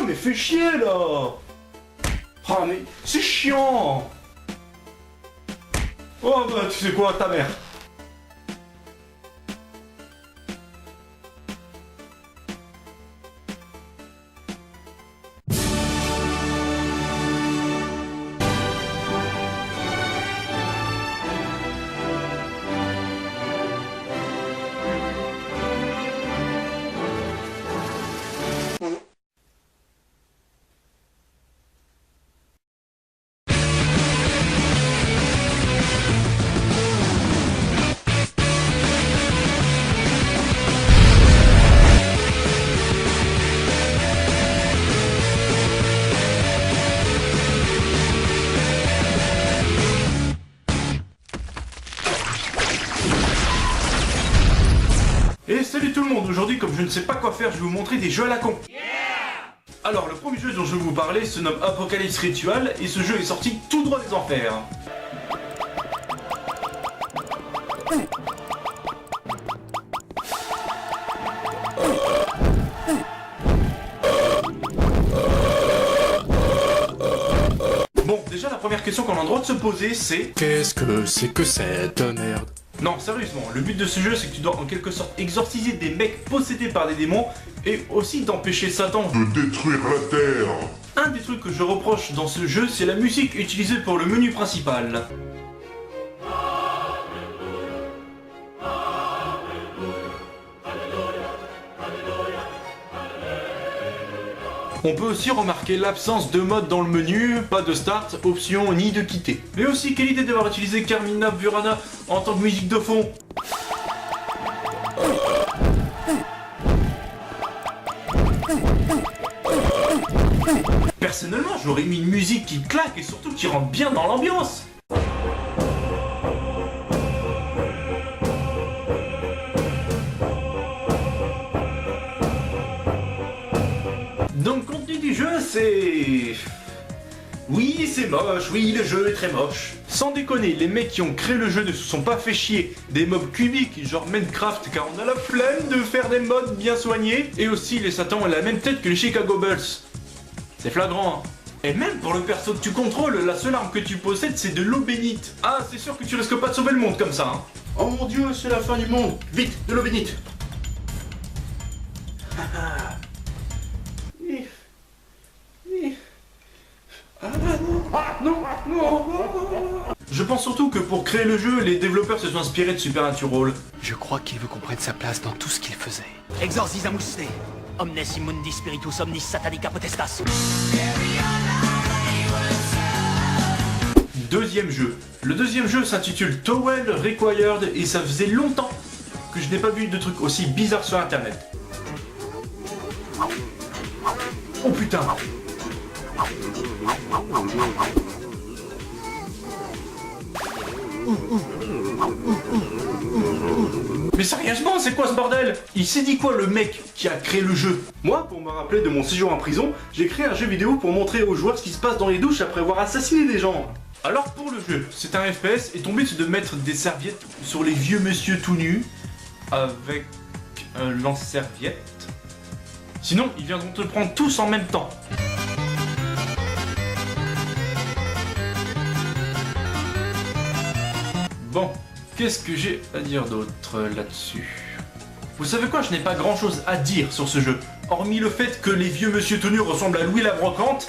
mais fais chier là! Ah mais c'est chiant! Oh bah tu sais quoi, ta mère! Et salut tout le monde, aujourd'hui comme je ne sais pas quoi faire, je vais vous montrer des jeux à la con. Alors le premier jeu dont je vais vous parler se nomme Apocalypse Ritual et ce jeu est sorti tout droit des enfers. Bon, déjà la première question qu'on a le droit de se poser c'est... Qu'est-ce que c'est que cette merde? Non, sérieusement, le but de ce jeu c'est que tu dois en quelque sorte exorciser des mecs possédés par des démons et aussi d'empêcher Satan de détruire la Terre. Un des trucs que je reproche dans ce jeu, c'est la musique utilisée pour le menu principal. On peut aussi remarquer l'absence de mode dans le menu, pas de start, option ni de quitter. Mais aussi, quelle idée d'avoir utilisé Carmina Burana en tant que musique de fond. Personnellement, j'aurais mis une musique qui claque et surtout qui rentre bien dans l'ambiance. Donc, le contenu du jeu, c'est... Oui, c'est moche, oui, le jeu est très moche. Sans déconner, les mecs qui ont créé le jeu ne se sont pas fait chier des mobs cubiques genre Minecraft car on a la flemme de faire des mods bien soignés. Et aussi, les Satans ont la même tête que les Chicago Bulls. C'est flagrant, hein. Et même pour le perso que tu contrôles, la seule arme que tu possèdes, c'est de l'eau bénite. Ah, c'est sûr que tu risques pas de sauver le monde comme ça, hein. Oh mon dieu, c'est la fin du monde. Vite, de l'eau bénite. Non, non. Je pense surtout que pour créer le jeu, les développeurs se sont inspirés de Supernatural. Je crois qu'il veut qu'on prenne sa place dans tout ce qu'il faisait. Exorcismus te, omnes immundi spiritus omnis satanica potestas. Deuxième jeu. Le deuxième jeu s'intitule Towel Required et ça faisait longtemps que je n'ai pas vu de trucs aussi bizarres sur internet. Oh putain. Mais sérieusement, c'est quoi ce bordel? Il s'est dit quoi le mec qui a créé le jeu? Moi, pour me rappeler de mon séjour en prison, j'ai créé un jeu vidéo pour montrer aux joueurs ce qui se passe dans les douches après avoir assassiné des gens. Alors pour le jeu, c'est un FPS et ton but c'est de mettre des serviettes sur les vieux messieurs tout nus avec un lance-serviette. Sinon, ils viendront te prendre tous en même temps. Bon, qu'est-ce que j'ai à dire d'autre là-dessus? Vous savez quoi, je n'ai pas grand-chose à dire sur ce jeu, hormis le fait que les vieux monsieur tout nus ressemblent à Louis la Brocante.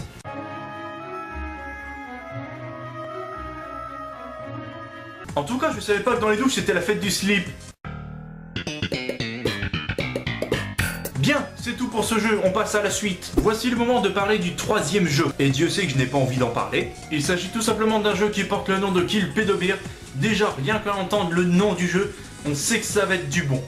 En tout cas, je savais pas que dans les douches c'était la fête du slip. Bien, c'est tout pour ce jeu, on passe à la suite. Voici le moment de parler du troisième jeu. Et Dieu sait que je n'ai pas envie d'en parler. Il s'agit tout simplement d'un jeu qui porte le nom de Kill Pedobeer. Déjà, rien qu'à entendre le nom du jeu, on sait que ça va être du bon.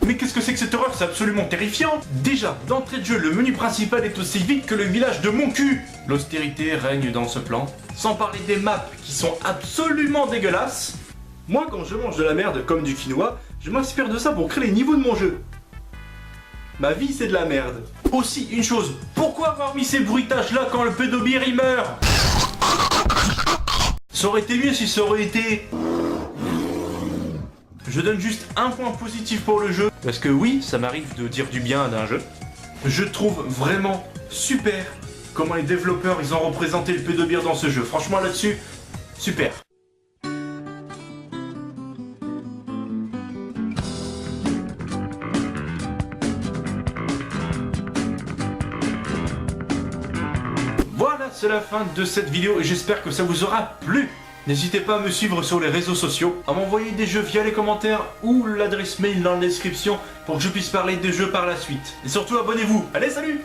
Mais qu'est-ce qu'est-ce que c'est que cette horreur? C'est absolument terrifiant. Déjà, d'entrée de jeu, le menu principal est aussi vide que le village de mon cul. L'austérité règne dans ce plan. Sans parler des maps qui sont absolument dégueulasses. Moi, quand je mange de la merde comme du quinoa, je m'inspire de ça pour créer les niveaux de mon jeu. Ma vie, c'est de la merde. Aussi, une chose, pourquoi avoir mis ces bruitages-là quand le pédobir il meurt? Ça aurait été mieux si ça aurait été... Je donne juste un point positif pour le jeu, parce que oui, ça m'arrive de dire du bien d'un jeu. Je trouve vraiment super comment les développeurs ils ont représenté le pédobir dans ce jeu. Franchement là-dessus, super. Voilà, c'est la fin de cette vidéo et j'espère que ça vous aura plu. N'hésitez pas à me suivre sur les réseaux sociaux, à m'envoyer des jeux via les commentaires ou l'adresse mail dans la description pour que je puisse parler des jeux par la suite. Et surtout abonnez-vous. Allez, salut!